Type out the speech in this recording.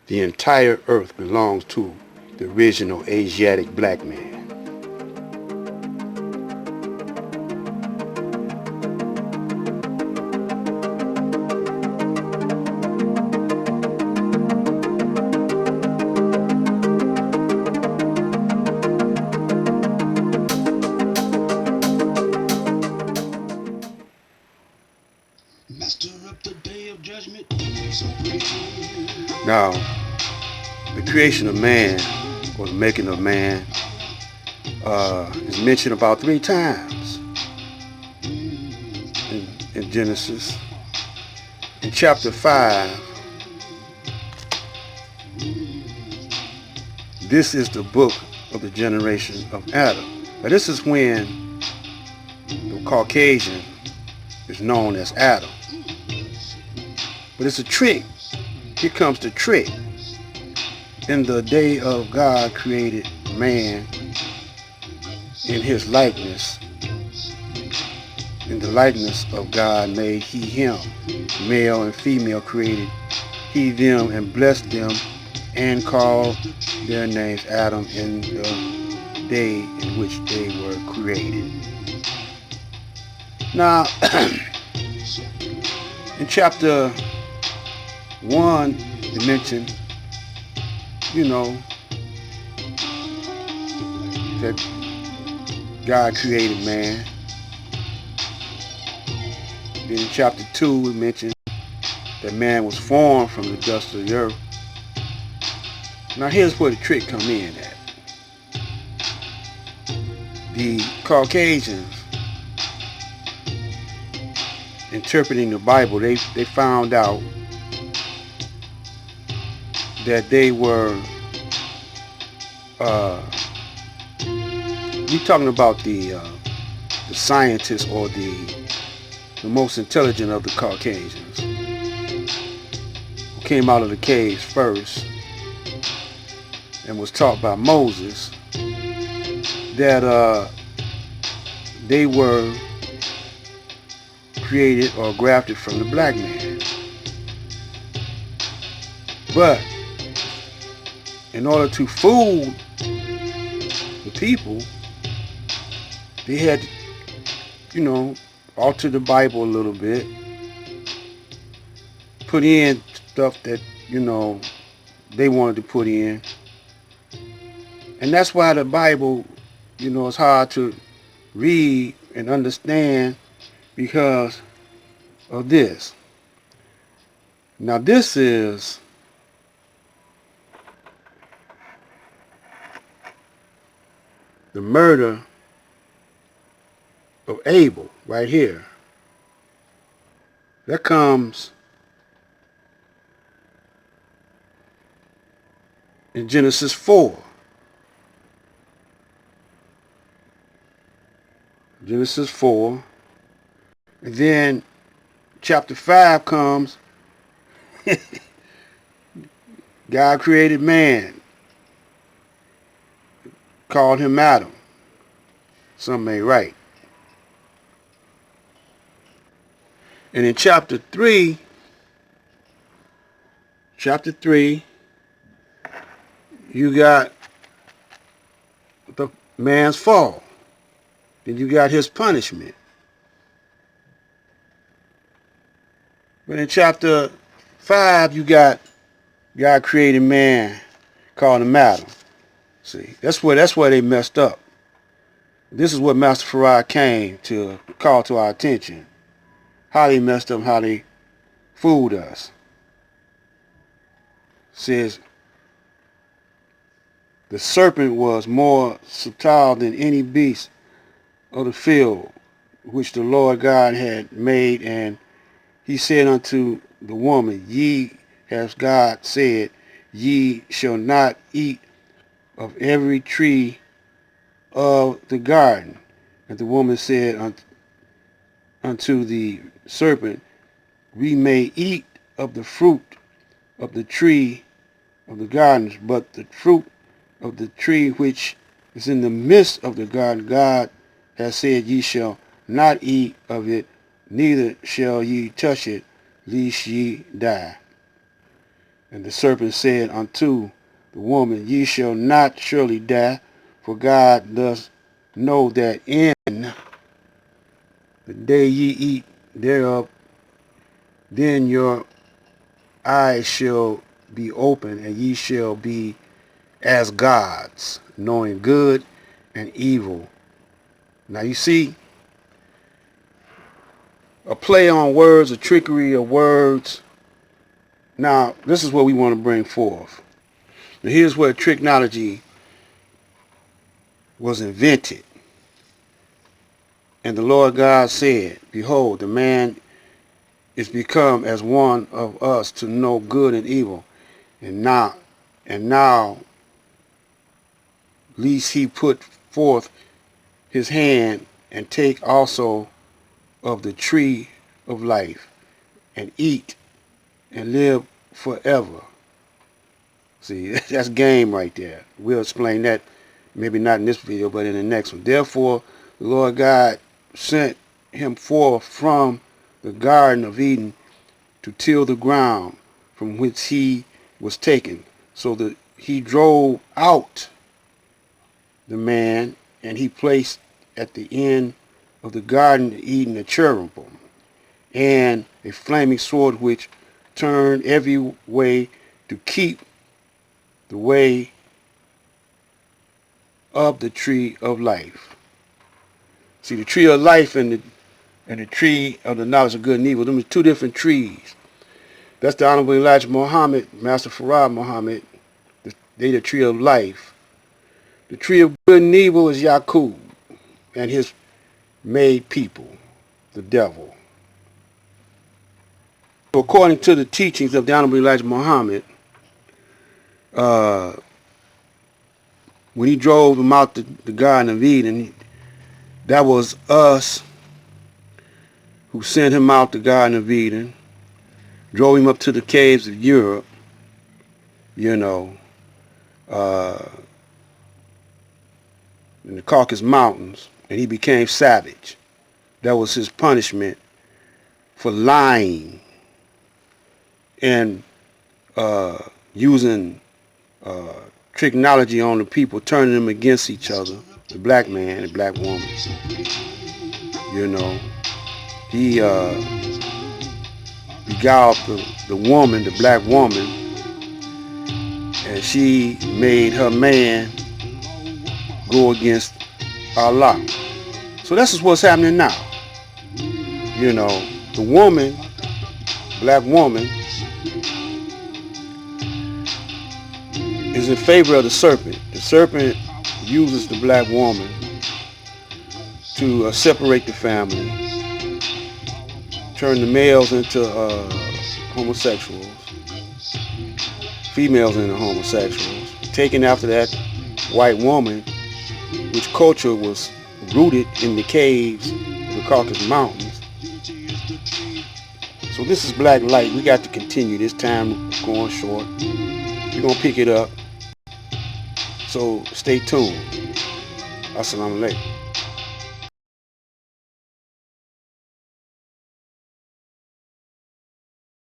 The entire earth belongs to the original Asiatic Blackman. Master up the day of judgment. Now, the creation of man, or the making of man, is mentioned about 3 times in Genesis. In chapter 5, this is the book of the generation of Adam. Now, this is when the Caucasian is known as Adam. But it's a trick. Here comes the trick. In the day of God created man in his likeness. In the likeness of God made he him. Male and female created he them and blessed them and called their names Adam in the day in which they were created. Now, in chapter 1, it mentioned, that God created man. Then in chapter 2, it mentioned that man was formed from the dust of the earth. Now here's where the trick come in at. The Caucasians, interpreting the Bible, they found out that they were, we're talking about the scientists, or the most intelligent of the Caucasians, who came out of the caves first and was taught by Moses, that they were created or grafted from the black man. But in order to fool the people, they had to, alter the Bible a little bit, put in stuff that, they wanted to put in. And that's why the Bible, is hard to read and understand, because of this. Now this is the murder of Abel right here. That comes in Genesis 4. Genesis 4. And then chapter 5 comes. God created man. Called him Adam. Some may write. And in chapter 3, you got the man's fall. Then you got his punishment. But in chapter 5, you got God created man, called him Adam. See, that's where they messed up. This is what Master Farad came to call to our attention. How they messed up, how they fooled us. Says, the serpent was more subtle than any beast of the field which the Lord God had made, and he said unto the woman, Ye, as God said, ye shall not eat of every tree of the garden. And the woman said unto the serpent, We may eat of the fruit of the tree of the gardens, but the fruit of the tree which is in the midst of the garden, God has said, Ye shall not eat of it, neither shall ye touch it, lest ye die. And the serpent said unto the woman, Ye shall not surely die, for God does know that in the day ye eat thereof, then your eyes shall be open, and ye shall be as gods, knowing good and evil. Now you see, a play on words, a trickery of words. Now, this is what we want to bring forth. Now, here's where technology was invented. And the Lord God said, Behold, the man is become as one of us to know good and evil. And now, lest he put forth his hand and take also of the tree of life and eat and live forever. See, that's game right there. We'll explain that maybe not in this video, but in the next one. Therefore, the Lord God sent him forth from the Garden of Eden to till the ground from which he was taken. So that he drove out the man, and he placed at the end of the Garden of Eden a cherubim and a flaming sword which turned every way to keep the way of the tree of life. See, the tree of life and the tree of the knowledge of good and evil, them are two different trees. That's the Honorable Elijah Muhammad, Master Farad Muhammad. They the tree of life. The tree of good and evil is Yaqub and his made people, the devil. So according to the teachings of the Honorable Elijah Muhammad, when he drove them out the Garden of Eden, that was us who sent him out the Garden of Eden, drove him up to the caves of Europe, in the Caucasus Mountains, and he became savage. That was his punishment for lying and using technology on the people, turning them against each other, the black man and the black woman. He beguiled the woman, the black woman, and she made her man go against Allah. So this is what's happening now. The woman, black woman, is in favor of the serpent. The serpent uses the black woman to separate the family, turn the males into homosexuals, females into homosexuals, taking after that white woman, which culture was rooted in the caves of the Caucasus Mountains. So this is Black Light. We got to continue. This time going short. We're going to pick it up. So stay tuned. Assalamu alaikum.